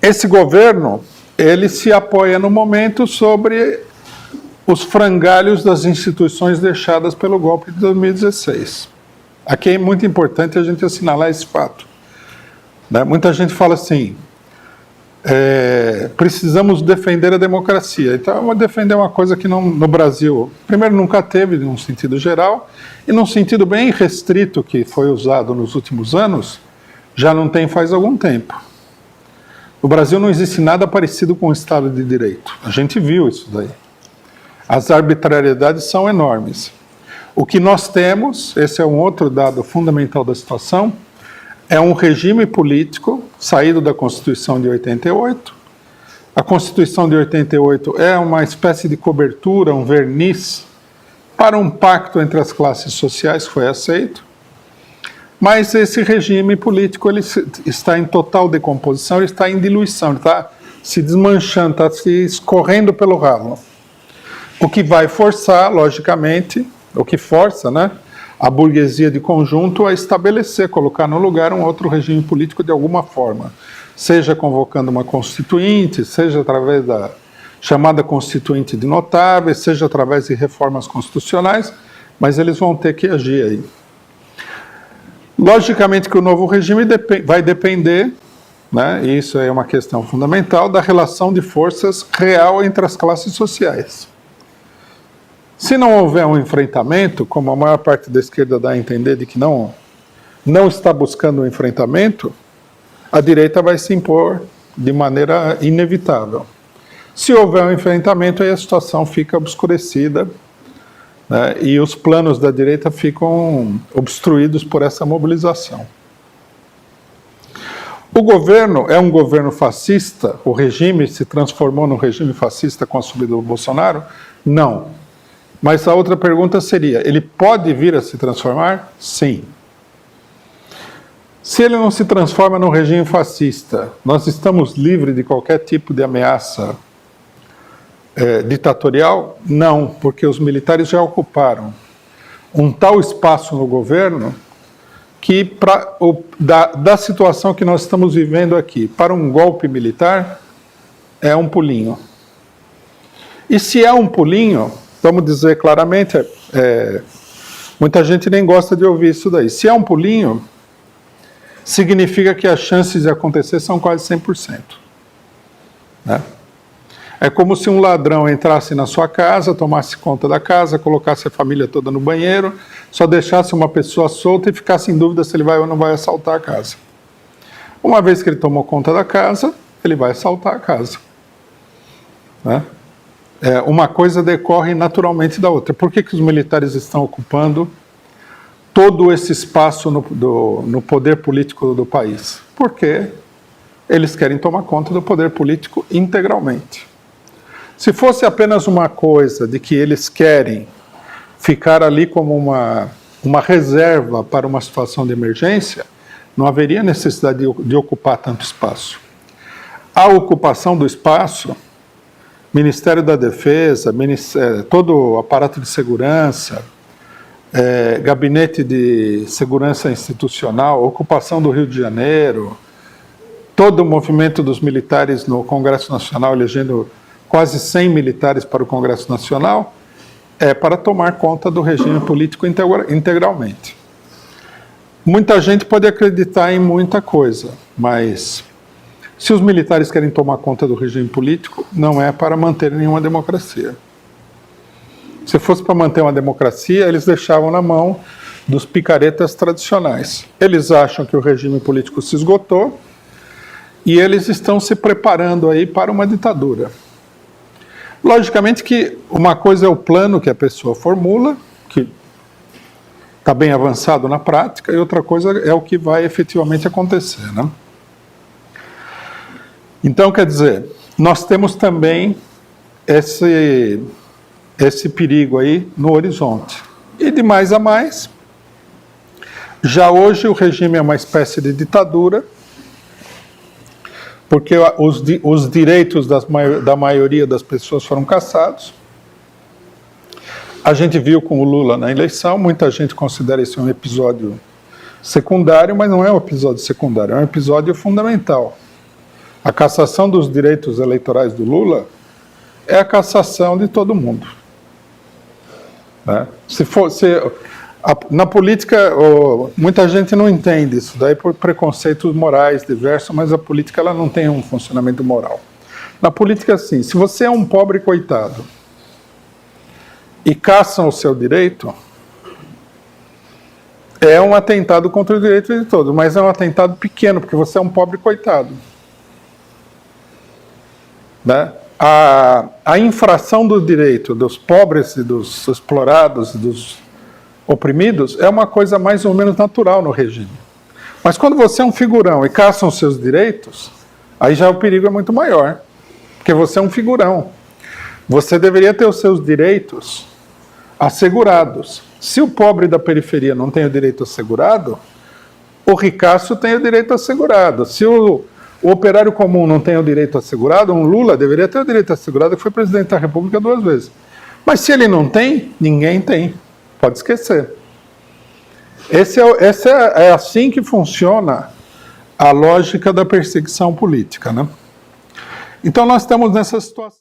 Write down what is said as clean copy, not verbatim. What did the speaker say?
esse governo, ele se apoia no momento sobre os frangalhos das instituições deixadas pelo golpe de 2016. Aqui é muito importante a gente assinalar esse fato. Né? Muita gente fala assim, precisamos defender a democracia. Então, defender uma coisa que não, no Brasil, primeiro, nunca teve, num sentido geral, e num sentido bem restrito, que foi usado nos últimos anos, já não tem faz algum tempo. No Brasil não existe nada parecido com o Estado de Direito. A gente viu isso daí. As arbitrariedades são enormes. O que nós temos, esse é um outro dado fundamental da situação, é um regime político saído da Constituição de 88. A Constituição de 88 é uma espécie de cobertura, um verniz, para um pacto entre as classes sociais que foi aceito. Mas esse regime político ele está em total decomposição, ele está em diluição, ele está se desmanchando, está se escorrendo pelo ralo. O que vai forçar, logicamente, o que força, né, a burguesia de conjunto a estabelecer, colocar no lugar um outro regime político de alguma forma, seja convocando uma constituinte, seja através da chamada constituinte de notáveis, seja através de reformas constitucionais, mas eles vão ter que agir aí. Logicamente que o novo regime vai depender, né, e isso é uma questão fundamental, da relação de forças real entre as classes sociais. Se não houver um enfrentamento, como a maior parte da esquerda dá a entender de que não está buscando um enfrentamento, a direita vai se impor de maneira inevitável. Se houver um enfrentamento, aí a situação fica obscurecida, né, e os planos da direita ficam obstruídos por essa mobilização. O governo é um governo fascista? O regime se transformou num regime fascista com a subida do Bolsonaro? Não. Mas a outra pergunta seria, ele pode vir a se transformar? Sim. Se ele não se transforma num regime fascista, nós estamos livres de qualquer tipo de ameaça ditatorial? Não, porque os militares já ocuparam um tal espaço no governo que, da situação que nós estamos vivendo aqui, para um golpe militar, é um pulinho. E se é um pulinho, vamos dizer claramente, muita gente nem gosta de ouvir isso daí. Se é um pulinho, significa que as chances de acontecer são quase 100%. Né? É como se um ladrão entrasse na sua casa, tomasse conta da casa, colocasse a família toda no banheiro, só deixasse uma pessoa solta e ficasse em dúvida se ele vai ou não vai assaltar a casa. Uma vez que ele tomou conta da casa, ele vai assaltar a casa. Né? Uma coisa decorre naturalmente da outra. Por que os militares estão ocupando todo esse espaço no poder político do país? Porque eles querem tomar conta do poder político integralmente. Se fosse apenas uma coisa de que eles querem ficar ali como uma reserva para uma situação de emergência, não haveria necessidade de ocupar tanto espaço. A ocupação do espaço, Ministério da Defesa, todo o aparato de segurança, Gabinete de Segurança Institucional, ocupação do Rio de Janeiro, todo o movimento dos militares no Congresso Nacional, elegendo quase 100 militares para o Congresso Nacional, é para tomar conta do regime político integralmente. Muita gente pode acreditar em muita coisa, mas se os militares querem tomar conta do regime político, não é para manter nenhuma democracia. Se fosse para manter uma democracia, eles deixavam na mão dos picaretas tradicionais. Eles acham que o regime político se esgotou e eles estão se preparando aí para uma ditadura. Logicamente que uma coisa é o plano que a pessoa formula, que está bem avançado na prática, e outra coisa é o que vai efetivamente acontecer, né? Então, quer dizer, nós temos também esse perigo aí no horizonte. E de mais a mais, já hoje o regime é uma espécie de ditadura, porque os direitos da maioria das pessoas foram cassados. A gente viu com o Lula na eleição, muita gente considera isso um episódio secundário, mas não é um episódio secundário, é um episódio fundamental. A cassação dos direitos eleitorais do Lula é a cassação de todo mundo. Né? Na política, muita gente não entende isso daí por preconceitos morais diversos, mas a política ela não tem um funcionamento moral. Na política, assim, se você é um pobre coitado e caçam o seu direito, é um atentado contra o direito de todos, mas é um atentado pequeno, porque você é um pobre coitado. Né? A infração do direito dos pobres e dos explorados, dos oprimidos, é uma coisa mais ou menos natural no regime. Mas quando você é um figurão e caçam os seus direitos, aí já o perigo é muito maior, porque você é um figurão. Você deveria ter os seus direitos assegurados. Se o pobre da periferia não tem o direito assegurado, o ricaço tem o direito assegurado. Se o operário comum não tem o direito assegurado, um Lula deveria ter o direito assegurado, que foi presidente da República 2 vezes. Mas se ele não tem, ninguém tem. Pode esquecer. É assim que funciona a lógica da perseguição política, né? Então nós estamos nessa situação.